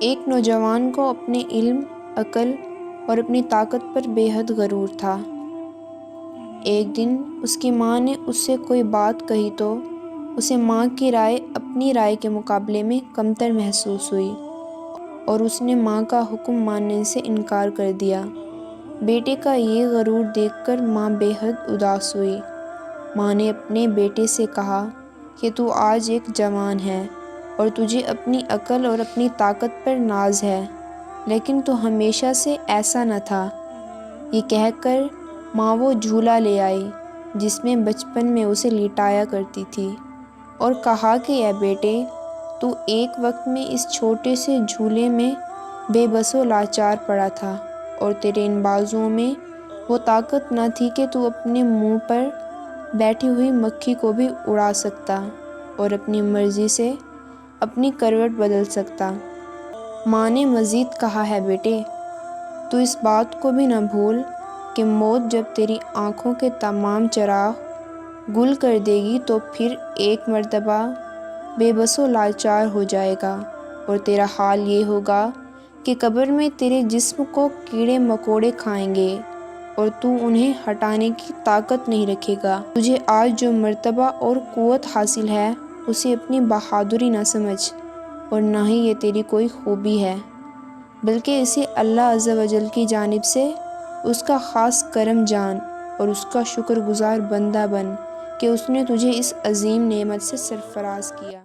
ایک نوجوان کو اپنے علم، عقل اور اپنی طاقت پر بے حد غرور تھا۔ ایک دن اس کی ماں نے اس سے کوئی بات کہی تو اسے ماں کی رائے اپنی رائے کے مقابلے میں کمتر محسوس ہوئی اور اس نے ماں کا حکم ماننے سے انکار کر دیا۔ بیٹے کا یہ غرور دیکھ کر ماں بے حد اداس ہوئی۔ ماں نے اپنے بیٹے سے کہا کہ تو آج ایک جوان ہے اور تجھے اپنی عقل اور اپنی طاقت پر ناز ہے، لیکن تو ہمیشہ سے ایسا نہ تھا۔ یہ کہہ کر ماں وہ جھولا لے آئی جس میں بچپن میں اسے لٹایا کرتی تھی اور کہا کہ اے بیٹے، تو ایک وقت میں اس چھوٹے سے جھولے میں بے بس و لاچار پڑا تھا اور تیرے ان بازوؤں میں وہ طاقت نہ تھی کہ تو اپنے منہ پر بیٹھی ہوئی مکھی کو بھی اڑا سکتا اور اپنی مرضی سے اپنی کروٹ بدل سکتا۔ ماں نے مزید کہا ہے بیٹے، تو اس بات کو بھی نہ بھول کہ موت جب تیری آنکھوں کے تمام چراغ گل کر دے گی تو پھر ایک مرتبہ بے بس و لاچار ہو جائے گا اور تیرا حال یہ ہوگا کہ قبر میں تیرے جسم کو کیڑے مکوڑے کھائیں گے اور تو انہیں ہٹانے کی طاقت نہیں رکھے گا۔ تجھے آج جو مرتبہ اور قوت حاصل ہے اسے اپنی بہادری نہ سمجھ اور نہ ہی یہ تیری کوئی خوبی ہے، بلکہ اسے اللہ عز و جل کی جانب سے اس کا خاص کرم جان اور اس کا شکر گزار بندہ بن کہ اس نے تجھے اس عظیم نعمت سے سرفراز کیا۔